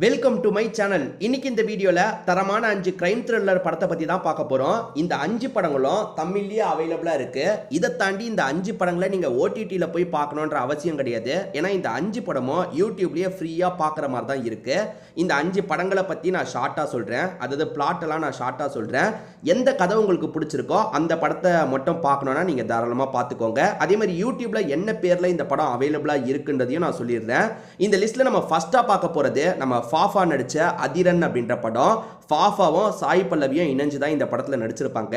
Welcome to my channel. இன்னைக்கு இந்த வீடியோல தரமான 5 கிரைம் த்ரில்லர் படத்தை பத்தி தான் பார்க்க போறோம். இந்த 5 படங்களும் தமிழ்லயே அவைலபிளா இருக்கு. இதை தாண்டி இந்த 5 படங்களை நீங்க ஓடிடில போய் பார்க்கணும்ன்ற அவசியம் கிடையாது. ஏன்னா இந்த 5 படமும் யூடியூப்லயே ஃப்ரீயா பார்க்குற மாதிரி தான் இருக்கு. இந்த 5 படங்களை பத்தி நான் ஷார்ட்டா சொல்றேன். அதாவது பிளாட் எல்லாம் நான் ஷார்ட்டா சொல்றேன். எந்த கதை உங்களுக்கு பிடிச்சிருக்கோ அந்த படத்தை மட்டும் பார்க்கணும்னா நீங்க தாராளமா பார்த்துக்கோங்க. அதே மாதிரி யூடியூப்ல என்ன பேர்ல இந்த படம் அவைலபிளா இருக்குன்றதையும் நான் சொல்லிடுறேன். இந்த லிஸ்ட்ல நம்ம ஃபர்ஸ்டா பார்க்க போறது நம்ம ஃபாஃபா நடிச்ச அதிரன் அப்படின்ற படம். ஃபாஃபாவும் சாய் பல்லவியும் இணைஞ்சு தான் இந்த படத்தில் நடிச்சிருப்பாங்க.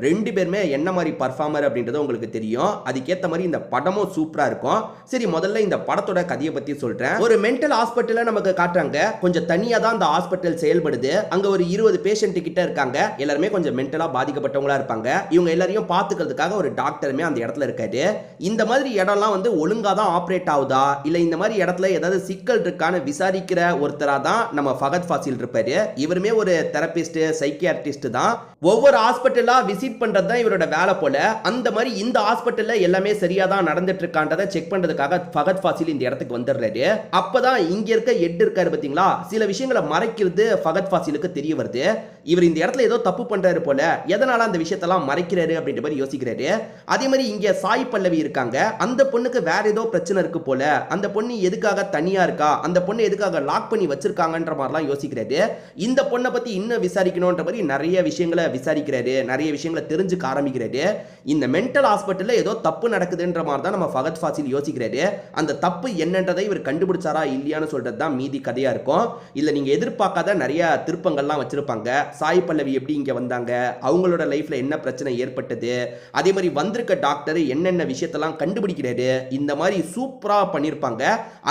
ரெண்டு பேருமே என்ன மாதிரி பர்ஃபார்மர் அப்படின்றது உங்களுக்கு தெரியும். அதுக்கேற்ற மாதிரி இந்த படமும் சூப்பராக இருக்கும். சரி, முதல்ல இந்த படத்தோட கதையை பற்றி சொல்கிறேன். ஒரு மென்டல் ஹாஸ்பிட்டலில் நமக்கு காட்டுறாங்க. கொஞ்சம் தனியாக தான் அந்த ஹாஸ்பிட்டல் செயல்படுது. அங்கே ஒரு 20 பேஷண்ட் கிட்ட இருக்காங்க. எல்லாருமே கொஞ்சம் மென்டலாக பாதிக்கப்பட்டவங்களா இருப்பாங்க. இவங்க எல்லாரையும் பார்த்துக்கிறதுக்காக ஒரு டாக்டருமே அந்த இடத்துல இருக்காரு. இந்த மாதிரி இடம்லாம் வந்து ஒழுங்காக தான் ஆப்ரேட் ஆகுதா இல்லை இந்த மாதிரி இடத்துல ஏதாவது சிக்கல் இருக்கான்னு விசாரிக்கிற ஒருத்தராக தான் நம்ம ஃபகத் ஃபாசில் இருப்பாரு. இவருமே ஒரு தெரபிஸ்ட், சைக்கியாட்ரிஸ்ட் தான். ஒவ்வொரு ஹாஸ்பிட்டலா விசிட் பண்றது தான் இவரோட வேலை போல. அந்த மாதிரி இந்த ஹாஸ்பிட்டல்ல எல்லாமே சரியா தான் நடந்துட்டு இருக்கான்றதை செக் பண்றதுக்காக ஃபகத் ஃபாசில் இந்த இடத்துக்கு வந்துடுறாரு. அப்பதான் இங்க இருக்க ஹெட் இருக்காரு பாத்தீங்களா, சில விஷயங்களை மறைக்கிறது ஃபகத் ஃபாசிலுக்கு தெரிய வருது. இவர் இந்த இடத்துல ஏதோ தப்பு பண்றாரு போல, எதனால அந்த விஷயத்தெல்லாம் மறைக்கிறாரு அப்படின்ற மாதிரி யோசிக்கிறாரு. அதே மாதிரி இங்க சாய் பல்லவி இருக்காங்க. அந்த பொண்ணுக்கு வேற ஏதோ பிரச்சனை இருக்கு போல. அந்த பொண்ணு எதுக்காக தனியா இருக்கா, அந்த பொண்ணு எதுக்காக லாக் பண்ணி வச்சிருக்காங்கன்ற மாதிரிலாம் யோசிக்கிறாரு. இந்த பொண்ணை பத்தி இன்னும் விசாரிக்கணும்ன்ற மாதிரி நிறைய விஷயங்களை விசாரிக்கிறாரு. நிறைய விஷயங்களை தெரிஞ்சுக்க ஆரம்பிக்கிறாரு. இந்த மென்டல் ஹாஸ்பிட்டல்ல ஏதோ தப்பு நடக்குதுன்ற மாதிரி தான் நம்ம ஃபகத் ஃபாசில் யோசிக்கிறாரு. அந்த தப்பு என்னன்றதை இவர் கண்டுபிடிச்சாரா இல்லையான்னு சொல்றது தான் மீதி கதையா இருக்கும். இல்ல நீங்க எதிர்பார்க்காத நிறைய திருப்பங்கள்லாம் வச்சிருப்பாங்க. சாய் பல்லவி எப்படி இங்க வந்தாங்க, அவங்களோட லைஃப்ல என்ன பிரச்சனை ஏற்பட்டது, அதே மாதிரி வந்திருக்க டாக்டர் என்னென்ன விஷயத்தெல்லாம் கண்டுபிடிக்கிறாரு, இந்த மாதிரி சூப்பரா பண்ணிருப்பாங்க.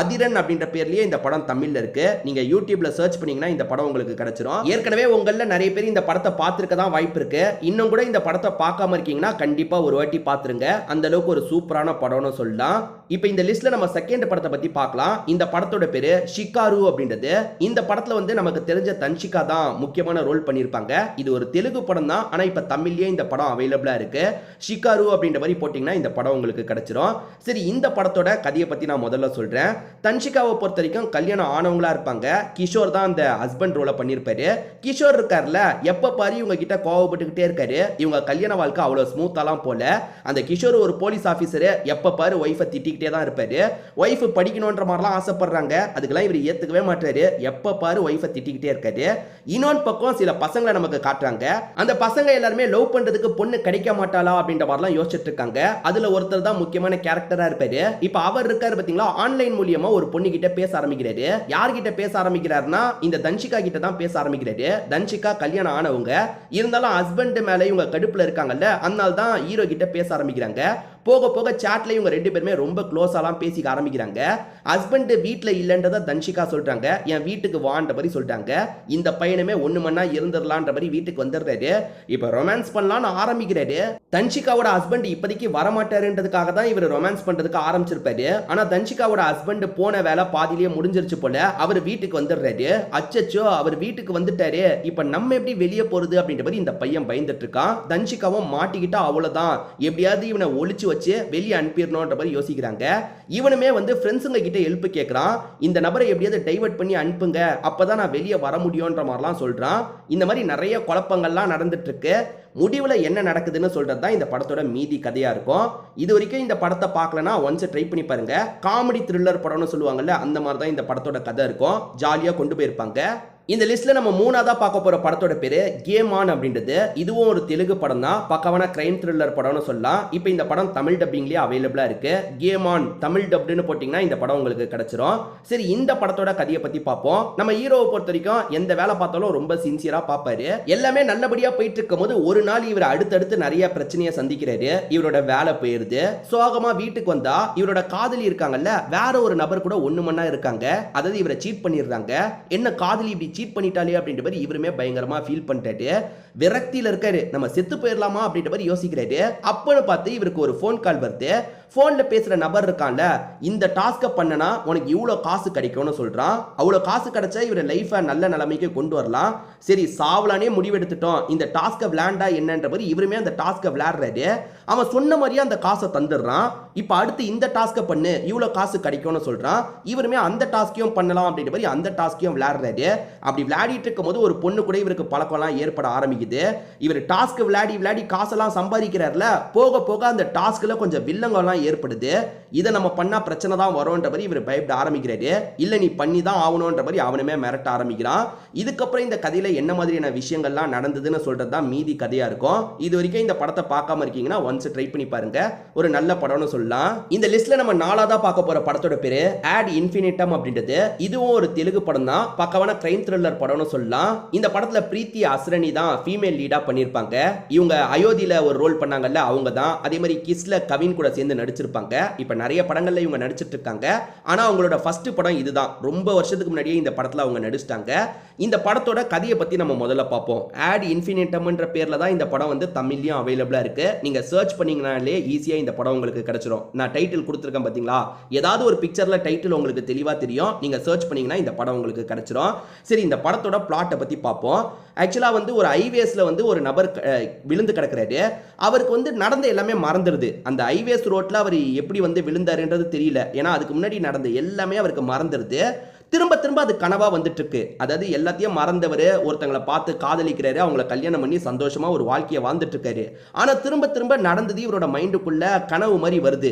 அதிரன் அப்படின்ற பேர்லயே இந்த படம் தமிழ்ல இருக்கு. நீங்க யூடியூப்ல சர்ச் பண்ணீங்கன்னா இந்த படம் உங்களுக்கு கிடைச்சிரும். ஏற்கனவே உங்கள நிறைய பேர் இந்த படத்தை பார்த்திருக்க தான் வாய்ப்பு இருக்கு. இன்னும் கூட இந்த படத்தை பார்க்காம இருக்கீங்கன்னா கண்டிப்பா ஒரு வாட்டி பார்த்துருங்க. அந்த அளவுக்கு ஒரு சூப்பரான படம்னு சொல்லலாம். இப்போ இந்த லிஸ்ட்ல நம்ம செகண்ட் படத்தை பத்தி பார்க்கலாம். இந்த படத்தோட பேரு ஷிகாரு அப்படின்றது. இந்த படத்துல வந்து நமக்கு தெரிஞ்ச தன்ஷிகா தான் முக்கியமான ரோல் பண்ணிருப்பாங்க. இது ஒரு தெலுங்கு படம் தான், ஆனா இப்ப தமிழ்லயே இந்த படம் அவைலபிளா இருக்கு. ஷிகாரு அப்படின்ற மாதிரி போட்டீங்கன்னா இந்த படம் உங்களுக்கு கிடைச்சிரும். சரி, இந்த படத்தோட கதையை பத்தி நான் முதல்ல சொல்றேன். தன்ஷிகாவை பொறுத்த வரைக்கும் கல்யாணம் ஆனவங்களா இருப்பாங்க. கிஷோர் தான் அந்த ஹஸ்பண்ட் ரோலை பண்ணிருப்பாரு. கிஷோர் இருக்கார்ல, எப்ப பாரு இவங்க கிட்ட கோவப்பட்டுக்கிட்டே இருக்காரு. இவங்க கல்யாண வாழ்க்கை அவ்வளவு ஸ்மூத்தாலாம் போல. அந்த கிஷோர் ஒரு போலீஸ் ஆபீசர், எப்ப பாரு ஒய்ஃபை திட்டிக்கிட்டே தான் இருப்பாரு. ஒய்ஃப் படிக்கணும்ன்ற மாதிரிலாம் ஆசைப்படுறாங்க. அதுக்கெல்லாம் இவர் ஏத்துக்கவே மாட்டாரு. எப்ப பாரு ஒய்ஃபை திட்டிக்கிட்டே இருக்காரு. இன்னொரு பக்கம் சில பசங்களை நமக்கு காட்டுறாங்க. அந்த பசங்க எல்லாருமே லவ் பண்றதுக்கு பொண்ணு கிடைக்க மாட்டாளா அப்படின்ற மாதிரிலாம் யோசிச்சுட்டு இருக்காங்க. அதுல ஒருத்தர் தான் முக்கியமான கேரக்டரா இருப்பாரு. இப்ப அவர் இருக்காரு பாத்தீங்களா, ஆன்லைன் மூலியமா ஒரு பொண்ணு கிட்ட பேச ஆரம்பிக்கிறாரு. யார்கிட்ட பேச ஆரம்பிக்கிறாருன்னா இந்த தன்ஷிகா கிட்ட தான் பேச ஆரம்பிக்கிறாரு. தன்ஷிகா கல்யாணம் ஆனவங்க, இருந்தாலும் ஹஸ்பண்ட் மேல இவங்க கடுப்புல இருக்காங்கல்ல, அதனால தான் ஹீரோ கிட்ட பேச ஆரம்பிக்கிறாங்க. போக போக சாட்ல இவங்க ரெண்டு பேருமே ரொம்ப க்ளோஸாலாம் பேசிக்க ஆரம்பிக்கிறாங்க. ஹஸ்பண்ட் வீட்ல இல்லன்றத தன்ஷிகா சொல்றாங்க. என் வீட்டுக்கு வான்ற மாதிரி சொல்றாங்க. இந்த பையனுமே ஒண்ணு மண்ணா இருந்துடலான்ற மாதிரி வீட்டுக்கு வந்துடுறாரு. இப்ப ரொமான்ஸ் பண்ணலாம்னு ஆரம்பிக்கிறாரு. தன்ஷிகாவோட ஹஸ்பண்ட் இப்போதைக்கு வரமாட்டாருன்றதுக்காக தான் இவர் ரொமான்ஸ் பண்றதுக்கு ஆரம்பிச்சிருப்பாரு. ஆனா தன்ஷிகாவோட ஹஸ்பண்ட் போன வேலை பாதியிலேயே முடிஞ்சிருச்சு போல. அவர் வீட்டுக்கு வந்துடுறாரு. அச்சச்சோ, அவர் வீட்டுக்கு வந்துட்டாரு, இப்ப நம்ம எப்படி வெளியே போறது அப்படின்ற மாதிரி இந்த பையன் பயந்துட்டு இருக்கான். தன்ஷிகாவும் மாட்டிக்கிட்டா அவ்வளவுதான், எப்படியாவது இவனை ஒளிச்சு வச்சு வெளியே அனுப்பிடணும்ன்ற மாதிரி யோசிக்கிறாங்க. இவனுமே வந்து ஃப்ரெண்ட்ஸுங்க கிட்ட ஹெல்ப் கேட்கறான். இந்த நபரை எப்படியாவது டைவர்ட் பண்ணி அனுப்புங்க, அப்பதான் நான் வெளியே வர முடியும்ன்ற மாதிரிலாம் சொல்றான். இந்த மாதிரி நிறைய குழப்பங்கள்லாம் நடந்துட்டு இருக்கு. முடிவில் என்ன நடக்குதுன்னு சொல்றது தான் இந்த படத்தோட மீதி கதையா இருக்கும். இது வரைக்கும் இந்த படத்தை பார்க்கலனா ஒன்ஸ் ட்ரை பண்ணி பாருங்க. காமெடி த்ரில்லர் படம்னு சொல்லுவாங்கல்ல, அந்த மாதிரி தான் இந்த படத்தோட கதை இருக்கும். ஜாலியா கொண்டு போயிருப்பாங்க. இந்த லிஸ்ட்ல நம்ம மூணாவதா பார்க்க போற படத்தோட பேரு கேம் ஆன் அப்படின்றது. இதுவும் ஒரு தெலுங்கு படம் தான். பக்கவான கிரைம் த்ரில்லர் படம்னு சொல்லலாம். இப்போ இந்த படம் தமிழ் டப்பிங்லயே அவைலபிளா இருக்கு. கேம் ஆன் தமிழ் டப்னு போட்டீங்கன்னா இந்த படம் உங்களுக்கு கிடைச்சிரும். சரி, இந்த படத்தோட கதையை பத்தி பார்ப்போம். நம்ம ஹீரோவை பொறுத்த வரைக்கும் எந்த வேலை பார்த்தாலும் ரொம்ப சின்சியரா பார்ப்பாரு. எல்லாமே நல்லபடியா போயிட்டு இருக்கும் போது ஒரு நாள் இவர் அடுத்தடுத்து நிறைய பிரச்சனையை சந்திக்கிறாரு. இவரோட வேலை போயிருது. சோகமா வீட்டுக்கு வந்தா இவரோட காதலி இருக்காங்கல்ல, வேற ஒரு நபர் கூட ஒண்ணு மண்ணா இருக்காங்க. அதாவது இவரை சீட் பண்ணிடுறாங்க. என்ன காதலி இப்படி சீட் பண்ணிட்டாலே அப்படின்ற மாதிரி இவருமே பயங்கரமா ஃபீல் பண்ணிட்டாரு. விரக்தியில இருக்காரு. நம்ம செத்து போயிடலாமா அப்படின்ற மாதிரி யோசிக்கிறாரு. அப்பன்னு பார்த்து இவருக்கு ஒரு ஃபோன் கால் வருது. போன்ல பேசுற நபர் இருக்கான்ல, இந்த டாஸ்க பண்ணனா உனக்கு இவ்வளவு காசு கிடைக்கும்னு சொல்றான். அவ்வளவு காசு கிடைச்சா இவர லைஃப நல்ல நிலைமைக்கு கொண்டு வரலாம். சரி சாவலானே முடிவெடுத்துட்டோம், இந்த டாஸ்க விளையாண்டா என்னன்ற மாதிரி இவருமே அந்த டாஸ்க விளையாடுறாரு. அவன் சொன்ன மாதிரியே அந்த காசை தந்துடுறான். இப்ப அடுத்து இந்த டாஸ்க பண்ணு, இவ்வளவு காசு கிடைக்கும்னு சொல்றான். இவருமே அந்த டாஸ்கையும் பண்ணலாம் அப்படின்ற மாதிரி அந்த டாஸ்கையும் விளையாடுறாரு. அப்படி விளையாடிட்டு இருக்கும்போது ஒரு பொண்ணு கூட இவருக்கு பழக்கம்லாம் ஏற்பட ஆரம்பிக்குது. இவர் டாஸ்க் விளையாடி விளையாடி காசெல்லாம் சம்பாதிக்கிறார்ல, போக போக அந்த டாஸ்க்ல கொஞ்சம் வில்லங்கம்லாம் ஏற்படுது. இதை நம்ம பண்ணா பிரச்சனை தான் வரும்ன்ற மாதிரி இவர் பயப்பட ஆரம்பிக்கிறாரு. இல்ல நீ பண்ணி தான் ஆகணும்ன்ற மாதிரி அவனுமே மிரட்ட ஆரம்பிக்கிறான். இதுக்கப்புறம் இந்த கதையில என்ன மாதிரியான விஷயங்கள்லாம் நடந்ததுன்னு சொல்றது தான் மீதி கதையா இருக்கும். இது வரைக்கும் இந்த படத்தை பார்க்காம இருக்கீங்கன்னா ஒன்ஸ் ட்ரை பண்ணி பாருங்க, ஒரு நல்ல படம்னு சொல்லலாம். இந்த லிஸ்ட்ல நம்ம நாலாவதா பார்க்க போற படத்தோட பேரு ஆட் இன்ஃபினிட்டம் அப்படின்றது. இதுவும் ஒரு தெலுங்கு படம் தான், பக்கவான கிரைம் த்ரில்லர் படம்னு சொல்லலாம். இந்த படத்துல பிரீத்தி அஸ்ரணி தான் ஃபீமேல் லீடா பண்ணிருப்பாங்க. இவங்க அயோத்தியில ஒரு ரோல் பண்ணாங்கல்ல, அவங்க தான். அதே மாதிரி கிஸ்ல கவின் கூட சேர்ந்து நடிச்சிருப்பாங்க. இப்ப நிறைய படங்கள்ல இவங்க நடிச்சிட்டு இருக்காங்க. ஆனா அவங்களோட ஃபர்ஸ்ட் படம் இதுதான். ரொம்ப வருஷத்துக்கு முன்னாடியே இந்த படத்துல அவங்க நடிச்சிட்டாங்க. இந்த படத்தோட கதையை பத்தி நம்ம முதல்ல பார்ப்போம். ஆட் இன்ஃபினிட்டம்ன்ற பேர்ல தான் இந்த படம் வந்து தமிழ்லயும் அவைலபிளா இருக்கு. நீங்க சர்ச் பண்ணீங்கனாலே ஈஸியா இந்த படம் உங்களுக்கு கிடைச்சிரும். நான் டைட்டில் கொடுத்துருக்கேன் பாத்தீங்களா, ஏதாவது ஒரு பிக்சர்ல டைட்டில் உங்களுக்கு தெளிவா தெரியும். நீங்க சர்ச் பண்ணீங்கன்னா இந்த படம் உங்களுக்கு கிடைச்சிரும். சரி, இந்த படத்தோட பிளாட்டை பத்தி பார்ப்போம். ஆக்சுவலா வந்து ஒரு ஹைவேஸ்ல வந்து ஒரு நபர் விழுந்து கிடக்குறாரு. அவருக்கு வந்து நடந்த எல்லாமே மறந்துடுது. அந்த ஹைவேஸ் ரோட்ல அவர் எப்படி வந்து விழுந்தாருன்றது தெரியல. ஏன்னா அதுக்கு முன்னாடி நடந்த எல்லாமே அவருக்கு மறந்துடுது. திரும்ப திரும்ப அது கனவா வந்துட்டு இருக்கு. அதாவது எல்லாத்தையும் மறந்தவர் ஒருத்தங்களை பார்த்து காதலிக்கிறாரு, அவங்கள கல்யாணம் பண்ணி சந்தோஷமா ஒரு வாழ்க்கையை வாழ்ந்துட்டு இருக்காரு. ஆனா திரும்ப திரும்ப நடந்தது இவரோட மைண்டுக்குள்ள கனவு மாதிரி வருது.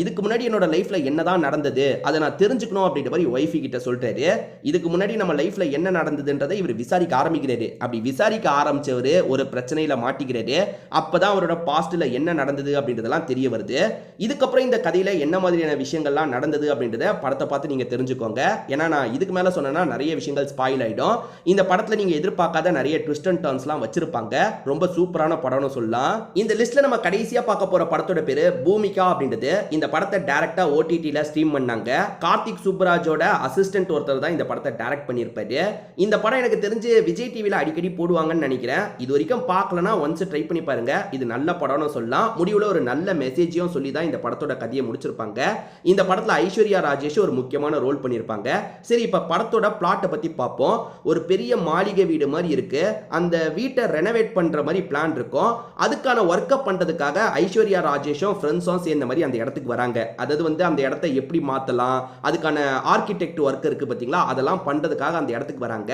இதுக்கு முன்னாடி என்னோட லைஃப்ல என்னதான் நடந்தது, அதை நான் தெரிஞ்சுக்கணும் அப்படின்ற மாதிரி ஒய்ஃபி கிட்ட சொல்றாரு. இதுக்கு முன்னாடி நம்ம லைஃப்ல என்ன நடந்ததுன்றதை இவர் விசாரிக்க ஆரம்பிக்கிறாரு. அப்படி விசாரிக்க ஆரம்பிச்சவரு ஒரு பிரச்சனையில மாட்டிக்கிறாரு. அப்பதான் அவரோட பாஸ்ட்ல என்ன நடந்தது அப்படின்றதெல்லாம் தெரிய வருது. இதுக்கப்புறம் இந்த கதையில என்ன மாதிரியான விஷயங்கள்லாம் நடந்தது அப்படின்றத படத்தை பார்த்து நீங்க தெரிஞ்சுக்கோங்க. ஏன்னா நான் இதுக்கு மேல சொன்னா நிறைய விஷயங்கள் ஸ்பாயில் ஆயிடும். இந்த படத்துல நீங்க எதிர்பார்க்காத நிறைய ட்விஸ்ட் அண்ட் டர்ன்ஸ்லாம் வச்சிருப்பாங்க. ரொம்ப சூப்பரான படம்னு சொல்லலாம். இந்த லிஸ்ட்ல நம்ம கடைசியா பார்க்க போற படத்தோட பேரு பூமிகா அப்படின்றது. இந்த படத்தை டைரக்டா ஓடிடில ஸ்ட்ரீம் பண்ணாங்க. கார்த்திக் சுப்பராஜோட அசிஸ்டன்ட் ஒருத்தர் தான் இந்த படத்தை டைரக்ட் பண்ணியிருப்பாரு. இந்த படம் எனக்கு தெரிஞ்சு விஜய் டிவில அடிக்கடி போடுவாங்கன்னு நினைக்கிறேன். இது வரைக்கும் பார்க்கலனா ஒன்ஸ் ட்ரை பண்ணி பாருங்க. இது நல்ல படம்னு சொல்லலாம். முடிவுல ஒரு நல்ல மெசேஜையும் சொல்லி தான் இந்த படத்தோட கதையை முடிச்சிருப்பாங்க. இந்த படத்துல ஐஸ்வர்யா ராஜேஷ் ஒரு முக்கியமான ரோல் பண்ணியிருப்பாங்க. சரி, இப்ப படத்தோட பிளாட்டை பத்தி பார்ப்போம். ஒரு பெரிய மாளிகை வீடு மாதிரி இருக்கு. அந்த வீட்டை ரெனோவேட் பண்ற மாதிரி பிளான் இருக்கும். அதுக்கான ஒர்க் பண்றதுக்காக ஐஸ்வர்யா ராஜேஷும் ஃப்ரெண்ட்ஸும் சேர்ந்த மாதிரி அந்த இடத்துக்கு வராங்க. அதாவது வந்து அந்த இடத்தை எப்படி மாத்தலாம், அதுக்கான ஆர்கிடெக்ட் ஒர்க் இருக்கு பாத்தீங்களா, அதெல்லாம் பண்றதுக்காக அந்த இடத்துக்கு வராங்க.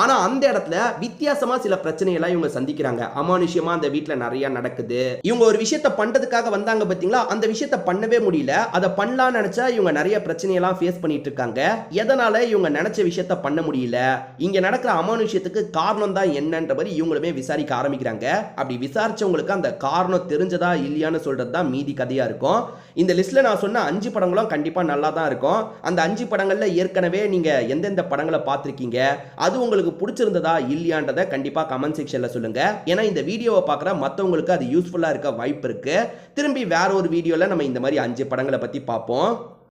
ஆனா அந்த இடத்துல வித்தியாசமா சில பிரச்சனையெல்லாம் இவங்க சந்திக்கிறாங்க. அமானுஷ்யமா அந்த வீட்டுல நிறைய நடக்குது. இவங்க ஒரு விஷயத்தை பண்றதுக்காக வந்தாங்க பாத்தீங்களா, அந்த விஷயத்தை பண்ணவே முடியல. அதை பண்ணலாம்னு நினைச்சா இவங்க நிறைய பிரச்சனையெல்லாம் ஃபேஸ் பண்ணிட்டு இருக்காங்க. எதனால இவங்க நினைச்ச விஷயத்தை பண்ண முடியல, இங்க நடக்கிற அமானுஷ்யத்துக்கு காரணம் தான் என்னன்ற மாதிரி இவங்களுமே விசாரிக்க ஆரம்பிக்கிறாங்க. அப்படி விசாரிச்சவங்களுக்கு அந்த காரணம் தெரிஞ்சதா இல்லையான்னு சொல்றது தான் மீதி கதையா இருக்கும். இந்த லிஸ்ட்ல நான் சொன்ன 5 படங்களும் கண்டிப்பா நல்லா தான் இருக்கும். அந்த 5 படங்கள்ல ஏற்கனவே நீங்க எந்தெந்த படங்களை பார்த்திருக்கீங்க, அது உங்களுக்கு பிடிச்சிருந்ததா இல்லையான்றதை கண்டிப்பா கமெண்ட் செக்ஷன்ல சொல்லுங்க. ஏன்னா இந்த வீடியோவை பார்க்குற மற்றவங்களுக்கு அது யூஸ்ஃபுல்லா இருக்க வாய்ப்பு இருக்கு. திரும்பி வேற ஒரு வீடியோல நம்ம இந்த மாதிரி 5 படங்களை பத்தி பார்ப்போம்.